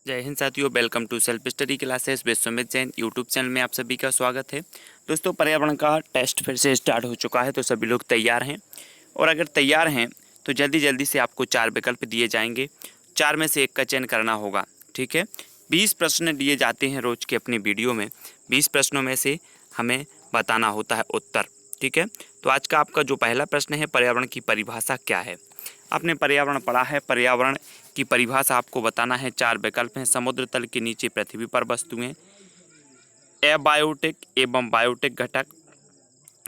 जय हिंद साथियों, welcome to self study classes Vishwamit Jain YouTube channel में आप सभी का स्वागत है। दोस्तों, पर्यावरण का टेस्ट फिर से स्टार्ट हो चुका है, तो सभी लोग तैयार हैं। और अगर तैयार हैं तो जल्दी जल्दी से आपको 4 विकल्प दिए जाएंगे, 4 में से एक का चयन करना होगा। ठीक है, 20 प्रश्न दिए जाते हैं रोज के अपनी वीडियो में। 20 प्रश्नों में से हमें बताना होता है उत्तर। ठीक है, तो आज का आपका जो पहला प्रश्न है, पर्यावरण की परिभाषा क्या है। आपने पर्यावरण पढ़ा है, पर्यावरण की परिभाषा आपको बताना है। 4 विकल्प हैं। समुद्र तल के नीचे पृथ्वी पर वस्तुएं, एबायोटिक एवं बायोटिक घटक,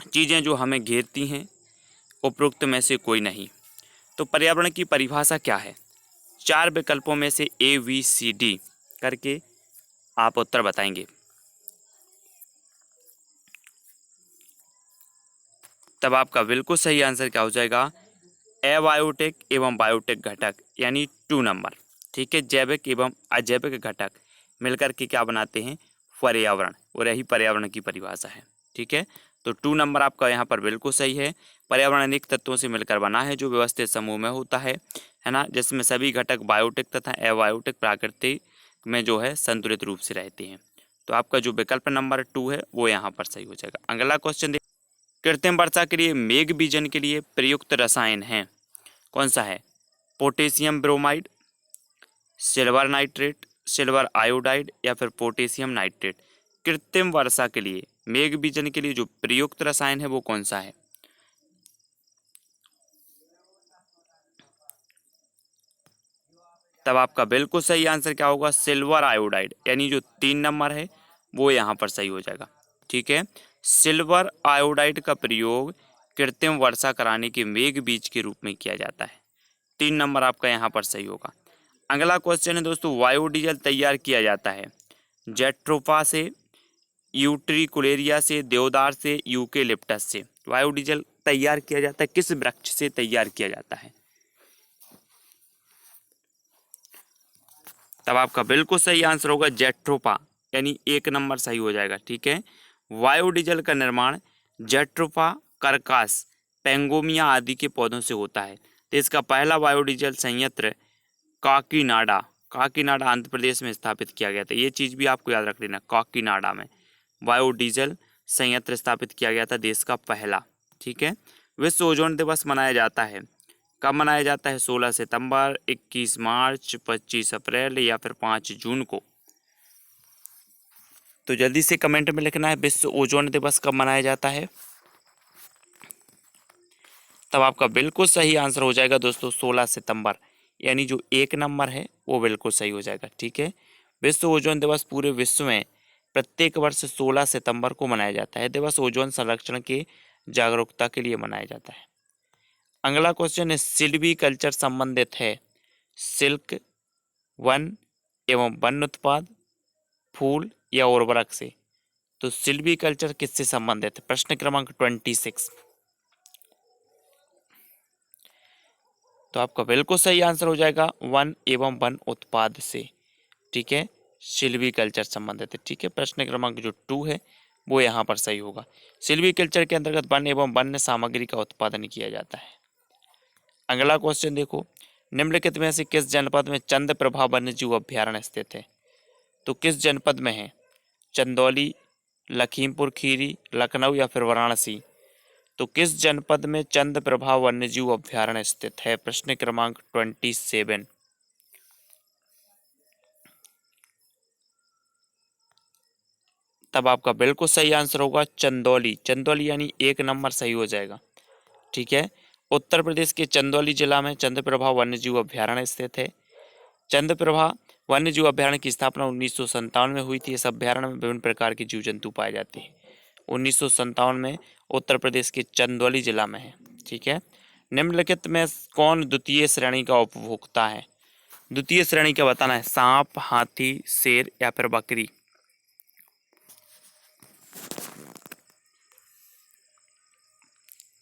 चीज़ें जो हमें घेरती हैं, उपरोक्त में से कोई नहीं। तो पर्यावरण की परिभाषा क्या है? 4 विकल्पों में से ABCD करके आप उत्तर बताएंगे। तब आपका बिल्कुल सही आंसर क्या हो जाएगा? एबायोटिक एवं बायोटिक घटक, यानी 2 नंबर। ठीक है, जैविक एवं अजैविक घटक मिलकर के क्या बनाते हैं? पर्यावरण। और यही पर्यावरण की परिभाषा है। ठीक है, तो 2 नंबर आपका यहाँ पर बिल्कुल सही है। पर्यावरण अनेक तत्वों से मिलकर बना है जो व्यवस्थित समूह में होता है ना, जिसमें सभी घटक बायोटिक तथा एबायोटिक प्रकृति में जो है संतुलित रूप से रहते हैं। तो आपका जो विकल्प नंबर 2 है वो यहाँ पर सही हो जाएगा। अगला क्वेश्चन, कृत्रिम वर्षा के लिए मेघ बीजन के लिए प्रयुक्त रसायन है, कौन सा है? Potassium bromide, silver nitrate, silver iodide या फिर पोटेशियम नाइट्रेट। कृत्रिम वर्षा के लिए, मेघ बीजन के लिए जो प्रयुक्त रसायन है वो कौन सा है? तब आपका बिल्कुल सही आंसर क्या होगा? सिल्वर आयोडाइड, यानी जो 3 नंबर है वो यहाँ पर सही हो जाएगा। ठीक है, सिल्वर आयोडाइड का प्रयोग कृत्रिम वर्षा कराने के मेघ बीज के रूप में किया जाता है। 3 नंबर आपका यहाँ पर सही होगा। अगला क्वेश्चन है दोस्तों, बायोडीजल तैयार किया जाता है जेट्रोफा से, यूट्रिकुलेरिया से, देवदार से, यूकेलिप्टस से। बायोडीजल तैयार किया जाता है किस वृक्ष से तैयार किया जाता है? तब आपका बिल्कुल सही आंसर होगा जेट्रोफा, यानी 1 नंबर सही हो जाएगा। ठीक है, बायोडीजल का निर्माण जेट्रोफा, करकास, पेंगोमिया आदि के पौधों से होता है। तो इसका पहला बायोडीजल संयंत्र काकीनाडा, काकीनाडा आंध्र प्रदेश में स्थापित किया गया था। ये चीज़ भी आपको याद रख लेना, काकीनाडा में बायोडीजल संयंत्र स्थापित किया गया था, देश का पहला। ठीक है, विश्व ओजोन दिवस मनाया जाता है, कब मनाया जाता है? 16 सितंबर, 21 मार्च, 25 अप्रैल या फिर 5 जून को। तो जल्दी से कमेंट में लिखना है विश्व ओजोन दिवस कब मनाया जाता है। तब आपका बिल्कुल सही आंसर हो जाएगा दोस्तों 16 सितंबर, यानी जो 1 नंबर है वो बिल्कुल सही हो जाएगा। ठीक है, विश्व ओजोन दिवस पूरे विश्व में प्रत्येक वर्ष 16 सितंबर को मनाया जाता है। दिवस ओजोन संरक्षण के जागरूकता के लिए मनाया जाता है। अगला क्वेश्चन है, सिल्वी कल्चर संबंधित है सिल्क, वन एवं वन उत्पाद, फूल या उर्वरक से। तो सिल्वी कल्चर किससे संबंधित है? प्रश्न क्रमांक 26। तो आपका बिल्कुल सही आंसर हो जाएगा वन एवं वन उत्पाद से। ठीक है, सिल्वी कल्चर संबंधित है। ठीक है, प्रश्न क्रमांक जो 2 है वो यहाँ पर सही होगा। सिल्वी कल्चर के अंतर्गत वन एवं वन्य सामग्री का उत्पादन किया जाता है। अगला क्वेश्चन देखो, निम्नलिखित में से किस जनपद में चंद्रप्रभा वन्यजीव अभ्यारण्य स्थित है? तो किस जनपद में है? चंदौली, लखीमपुर खीरी, लखनऊ या फिर वाराणसी। तो किस जनपद में चंद्रप्रभा वन्यजीव अभ्यारण्य स्थित है? प्रश्न क्रमांक 27। तब आपका बिल्कुल सही आंसर होगा चंदौली, चंदौली यानी 1 नंबर सही हो जाएगा। ठीक है, उत्तर प्रदेश के चंदौली जिला में चंद्रप्रभा वन्यजीव अभ्यारण्य स्थित है। चंद्रप्रभा वन्यजीव अभ्यारण्य की स्थापना 1957 में हुई थी। इस अभ्यारण्य में विभिन्न प्रकार के जीव जंतु पाए जाते हैं। 1957 में उत्तर प्रदेश के चंदौली जिला में है। ठीक है, निम्नलिखित में कौन द्वितीय श्रेणी का उपभोक्ता है? द्वितीय श्रेणी का बताना है, सांप, हाथी, शेर या फिर बकरी।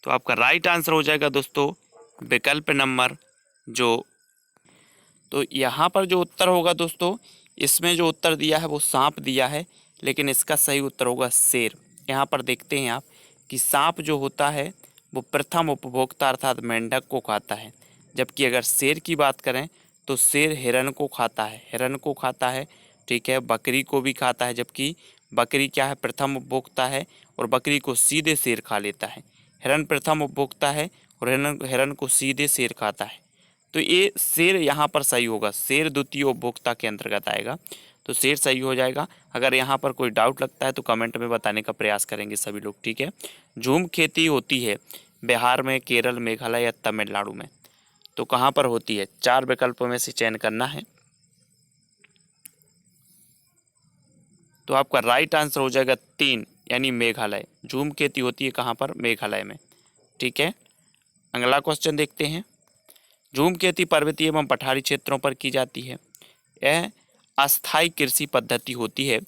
तो आपका राइट आंसर हो जाएगा दोस्तों विकल्प नंबर जो, तो यहाँ पर जो उत्तर होगा दोस्तों, इसमें जो उत्तर दिया है वो सांप दिया है, लेकिन इसका सही उत्तर होगा शेर। यहाँ पर देखते हैं आप कि सांप जो होता है वो प्रथम उपभोक्ता अर्थात मेंढक को खाता है, जबकि अगर शेर की बात करें तो शेर हिरन को खाता है, हिरन को खाता है, ठीक है। बकरी को भी खाता है, जबकि बकरी क्या है, प्रथम उपभोक्ता है और बकरी को सीधे शेर खा लेता है। हिरन प्रथम उपभोक्ता है और हिरन हिरन को सीधे शेर खाता है। तो ये शेर यहाँ पर सही होगा, शेर द्वितीय उपभोक्ता के अंतर्गत आएगा, तो शेर सही हो जाएगा। अगर यहाँ पर कोई डाउट लगता है तो कमेंट में बताने का प्रयास करेंगे सभी लोग, ठीक है। झूम खेती होती है बिहार में, केरल, मेघालय या तमिलनाडु में, तो कहाँ पर होती है? 4 विकल्पों में से चयन करना है। तो आपका राइट आंसर हो जाएगा 3, यानी मेघालय। झूम खेती होती है कहाँ पर? मेघालय में, ठीक है। अगला क्वेश्चन देखते हैं। झूम खेती पर्वतीय एवं पठारी क्षेत्रों पर की जाती है। यह अस्थायी कृषि पद्धति होती है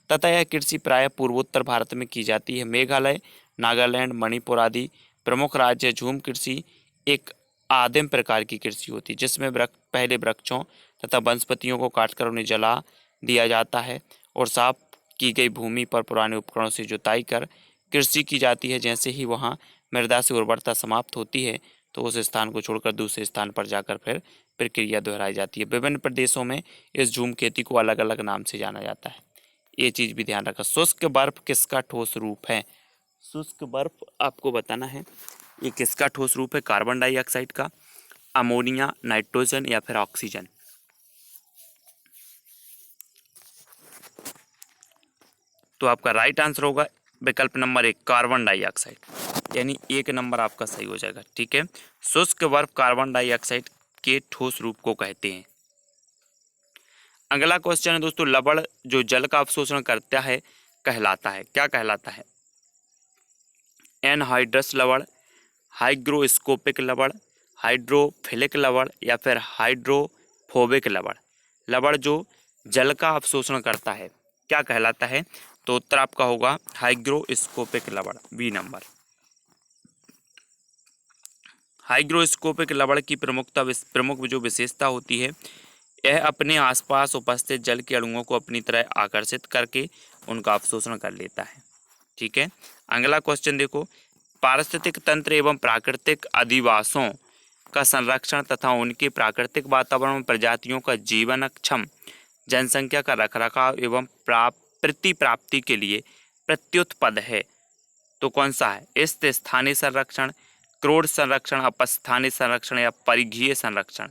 तथा यह कृषि प्रायः पूर्वोत्तर भारत में की जाती है। मेघालय, नागालैंड, मणिपुर आदि प्रमुख राज्य झूम कृषि एक आदिम प्रकार की कृषि होती है, जिसमें पहले वृक्षों तथा वनस्पतियों को काटकर उन्हें जला दिया जाता है और साफ की गई भूमि पर पुराने उपकरणों से जुताई कर कृषि की जाती है। जैसे ही वहाँ मृदा से उर्वरता समाप्त होती है तो उस स्थान को छोड़कर दूसरे स्थान पर जाकर फिर प्रक्रिया दोहराई जाती है। विभिन्न प्रदेशों में इस झूम खेती को अलग अलग नाम से जाना जाता है, ये चीज़ भी ध्यान रखा। शुष्क बर्फ किसका ठोस रूप है? शुष्क बर्फ आपको बताना है ये किसका ठोस रूप है? कार्बन डाइऑक्साइड का, अमोनिया, नाइट्रोजन या फिर ऑक्सीजन। तो आपका राइट आंसर होगा विकल्प नंबर 1, कार्बन डाइऑक्साइड, यानी 1 नंबर आपका सही हो जाएगा, ठीक है। शुष्क बर्फ कार्बन डाइऑक्साइड के ठोस रूप को कहते हैं। अगला क्वेश्चन है दोस्तों, लवण जो जल का अवशोषण करता है कहलाता है, क्या कहलाता है? एनहाइड्रस लवण, हाइग्रोस्कोपिक लवण, हाइड्रोफिलिक लवण या फिर हाइड्रोफोबिक लवण। लवण जो जल का अवशोषण करता है क्या कहलाता है? तो उत्तर आपका होगा हाइग्रोस्कोपिक लवण, बी नंबर। हाइग्रोस्कोपिक लवण की प्रमुख जो विशेषता होती है, यह अपने आसपास उपस्थित जल के अणुओं को अपनी तरह आकर्षित करके उनका अवशोषण कर लेता है, ठीक है। अगला क्वेश्चन देखो, पारिस्थितिक तंत्र एवं प्राकृतिक अधिवासों का संरक्षण तथा उनके प्राकृतिक वातावरण में प्रजातियों का जीवनक्षम जनसंख्या का रखरखाव एवं प्रतिप्राप्ति के लिए प्रत्युत्पद है, तो कौन सा है? स्थानीय संरक्षण, क्रोड संरक्षण, अपस्थानीय संरक्षण या परिघीय संरक्षण।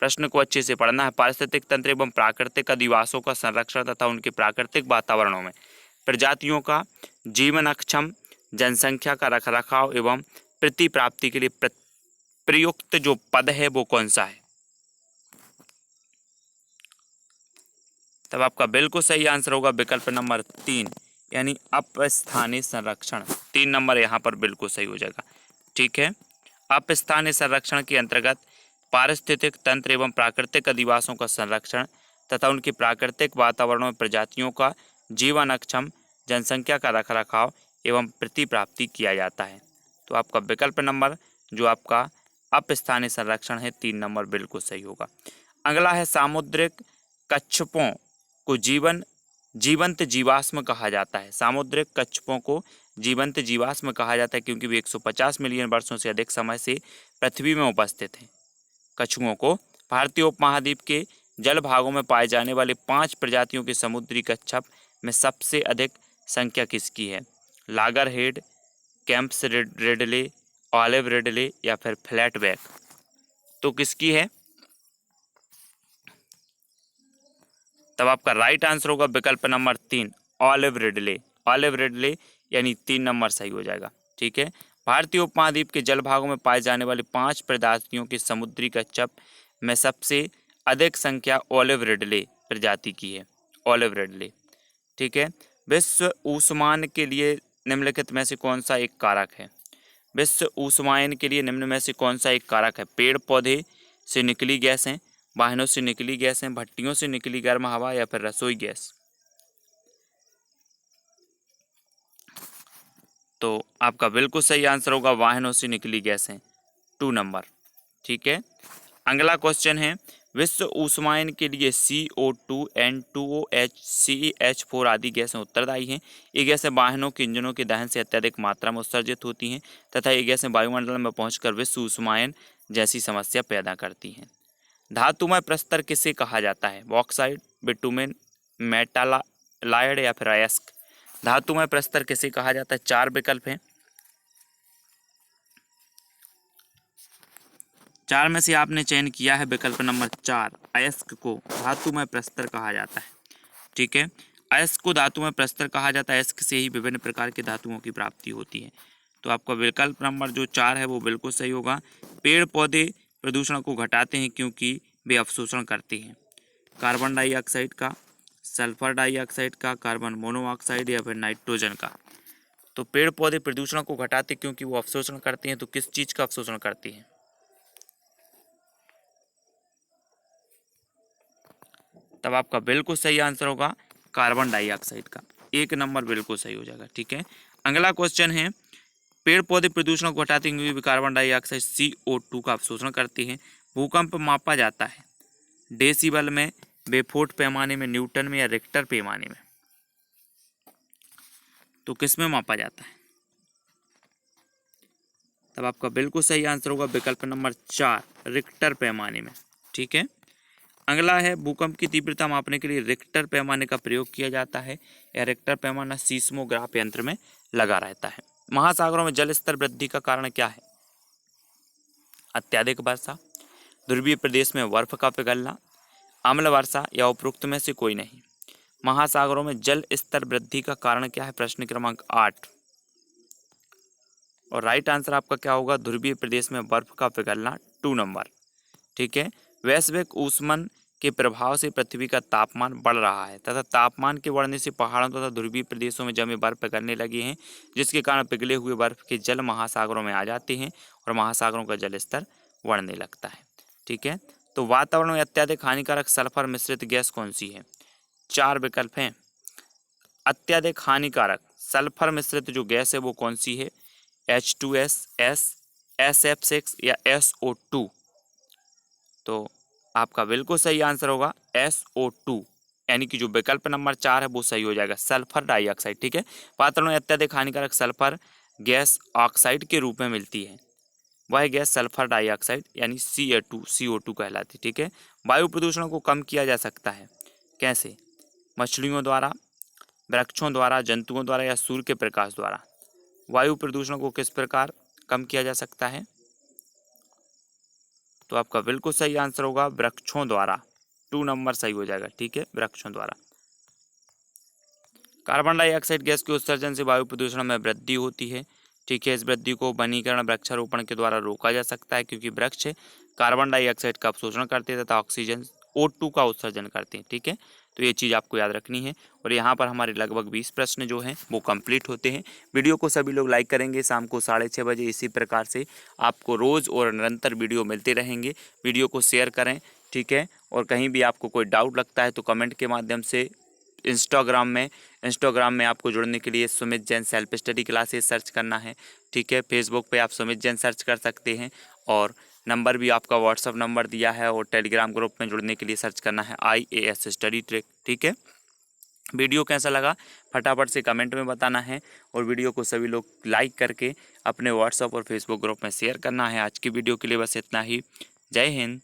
प्रश्न को अच्छे से पढ़ना है। पारिस्थितिक तंत्र एवं प्राकृतिक अधिवासों का संरक्षण तथा उनके प्राकृतिक वातावरणों में प्रजातियों का जीवनक्षम जनसंख्या का रखरखाव एवं प्रतिप्राप्ति के लिए प्रयुक्त जो पद है वो कौन सा है? तब आपका बिल्कुल सही आंसर होगा विकल्प नंबर 3, यानी अपस्थानीय संरक्षण। 3 नंबर यहाँ पर बिल्कुल सही हो जाएगा, ठीक है। अपस्थानीय संरक्षण के अंतर्गत पारिस्थितिक तंत्र एवं प्राकृतिक अधिवासों का संरक्षण तथा उनके प्राकृतिक वातावरणों में प्रजातियों का जीवनक्षम जनसंख्या का रखरखाव एवं प्रतिप्राप्ति किया जाता है। तो आपका विकल्प नंबर जो आपका अपस्थानीय संरक्षण है 3 नंबर बिल्कुल सही होगा। अगला है सामुद्रिक कच्छपों को जीवंत जीवाश्म कहा जाता है। सामुद्रिक कच्छपों को जीवंत जीवाश्म कहा जाता है क्योंकि वे 150 मिलियन वर्षों से अधिक समय से पृथ्वी में उपस्थित हैं। कछुओं को भारतीय उपमहाद्वीप के जल भागों में पाए जाने वाले 5 प्रजातियों के समुद्री कच्छप में सबसे अधिक संख्या किसकी है? लागरहेड, कैंप्स रिडले, ऑलिव रिडले या फिर फ्लैटबैक, तो किसकी है? तब आपका राइट आंसर होगा विकल्प number 3, olive Ridley. Olive Ridley यानी 3 नंबर सही हो जाएगा, ठीक है। भारतीय उपमहाद्वीप के जल भागों में पाए जाने वाली 5 प्रजातियों के समुद्री कच्छप में सबसे अधिक संख्या ऑलिव रिडले प्रजाति की है, ऑलिव रिडले, ठीक है। विश्व ऊष्मायन के लिए निम्नलिखित में से कौन सा एक कारक है? विश्व ऊष्मायन के लिए निम्न में से कौन सा एक कारक है? पेड़ पौधे से निकली गैसें, वाहनों से निकली गैसें, भट्टियों से निकली गर्म हवा या फिर रसोई गैस। तो आपका बिल्कुल सही आंसर होगा वाहनों से निकली गैसें, 2 नंबर, ठीक है। अगला क्वेश्चन है, विश्व ऊष्मायन के लिए CO2, N2OH, CH4 आदि गैसें उत्तरदायी हैं। ये गैसें वाहनों के इंजनों के दहन से अत्यधिक मात्रा में उत्सर्जित होती हैं तथा ये गैसें वायुमंडल में पहुंचकर विश्व ऊष्मायन जैसी समस्या पैदा करती हैं। धातुमय प्रस्तर किसे कहा जाता है? बॉक्साइट, बिटुमेन, मेटालाइड या फिर अयस्क। धातुमय प्रस्तर किसे कहा जाता है? 4 विकल्प हैं, 4 में से आपने चयन किया है विकल्प नंबर 4, अयस्क को धातुमय प्रस्तर कहा जाता है। ठीक है, अयस्क को धातुमय प्रस्तर कहा जाता है। अयस्क से ही विभिन्न प्रकार के धातुओं की प्राप्ति होती है। तो आपका विकल्प नंबर जो 4 है वो बिल्कुल सही होगा। पेड़ पौधे प्रदूषण को घटाते हैं क्योंकि वे अवशोषण करते हैं कार्बन डाइऑक्साइड का, सल्फर डाइऑक्साइड का, कार्बन मोनोऑक्साइड या फिर नाइट्रोजन का। तो पेड़ पौधे प्रदूषण को घटाते क्योंकि वो अवशोषण करते हैं। तो किस चीज का अवशोषण करते हैं? तब आपका बिल्कुल सही आंसर होगा कार्बन डाइऑक्साइड का। 1 नंबर बिल्कुल सही हो जाएगा। ठीक है, अगला क्वेश्चन है, पेड़ पौधे प्रदूषण को घटाते हैं क्योंकि कार्बन डाइऑक्साइड CO2 का अवशोषण करते हैं। भूकंप मापा जाता है डेसिबल में, बेफोर्ट पैमाने में, न्यूटन में या रिक्टर पैमाने में? तो किस में मापा जाता है? तब आपका बिल्कुल सही आंसर होगा विकल्प नंबर 4, रिक्टर पैमाने में। ठीक है, अगला है, भूकंप की तीव्रता मापने के लिए रिक्टर पैमाने का प्रयोग किया जाता है या रिक्टर पैमाना सीस्मोग्राफ यंत्र में लगा रहता है। महासागरों में जल स्तर वृद्धि का कारण क्या है? अत्यधिक वर्षा, ध्रुवीय प्रदेश में बर्फ का पिघलना, अम्ल वर्षा या उपरोक्त में से कोई नहीं। महासागरों में जल स्तर वृद्धि का कारण क्या है? प्रश्न क्रमांक 8 और राइट आंसर आपका क्या होगा? ध्रुवीय प्रदेश में बर्फ का पिघलना, 2 नंबर। ठीक है, वैश्विक ऊष्मन के प्रभाव से पृथ्वी का तापमान बढ़ रहा है तथा तापमान के बढ़ने से पहाड़ों तथा ध्रुवीय प्रदेशों में जमे बर्फ पिघलने लगे हैं, जिसके कारण पिघले हुए बर्फ के जल महासागरों में आ जाते हैं और महासागरों का जल स्तर बढ़ने लगता है। ठीक है, तो वातावरण में अत्यधिक हानिकारक सल्फर मिश्रित गैस कौन सी है? 4 विकल्प हैं। अत्यधिक हानिकारक सल्फर मिश्रित जो गैस है वो कौन सी है? H2S, SF6 या SO2? तो आपका बिल्कुल सही आंसर होगा SO2, यानी कि जो विकल्प नंबर 4 है वो सही हो जाएगा, सल्फर डाइऑक्साइड। ठीक है, वातावरण में अत्यधिक हानिकारक सल्फर गैस ऑक्साइड के रूप में मिलती है, वह गैस सल्फर डाइऑक्साइड यानी CO2 कहलाती है। ठीक है, वायु प्रदूषण को कम किया जा सकता है कैसे? मछलियों द्वारा, वृक्षों द्वारा, जंतुओं द्वारा या सूर्य के प्रकाश द्वारा? वायु प्रदूषण को किस प्रकार कम किया जा सकता है? तो आपका बिल्कुल सही आंसर होगा वृक्षों द्वारा, 2 नंबर सही हो जाएगा। ठीक है, वृक्षों द्वारा। कार्बन डाइऑक्साइड गैस के उत्सर्जन से वायु प्रदूषण में वृद्धि होती है। ठीक है, इस वृद्धि को वनीकरण वृक्षारोपण के द्वारा रोका जा सकता है क्योंकि वृक्ष कार्बन डाइऑक्साइड का अवशोषण करते हैं तथा ऑक्सीजन O2 का उत्सर्जन करते हैं। ठीक है, तो ये चीज़ आपको याद रखनी है। और यहाँ पर हमारे लगभग 20 प्रश्न जो हैं वो कंप्लीट होते हैं। वीडियो को सभी लोग लाइक करेंगे। शाम को 6:30 बजे इसी प्रकार से आपको रोज़ और निरंतर वीडियो मिलते रहेंगे। वीडियो को शेयर करें। ठीक है, और कहीं भी आपको कोई डाउट लगता है तो कमेंट के माध्यम से इंस्टाग्राम में आपको जुड़ने के लिए Sumit Jain self study classes search करना है। ठीक है, फेसबुक पे आप सुमित जैन सर्च कर सकते हैं और नंबर भी आपका व्हाट्सअप नंबर दिया है और टेलीग्राम ग्रुप में जुड़ने के लिए सर्च करना है IAS स्टडी ट्रिक। ठीक है, वीडियो कैसा लगा फटाफट से कमेंट में बताना है और वीडियो को सभी लोग लाइक करके अपने व्हाट्सअप और फेसबुक ग्रुप में शेयर करना है। आज की वीडियो के लिए बस इतना ही। जय हिंद।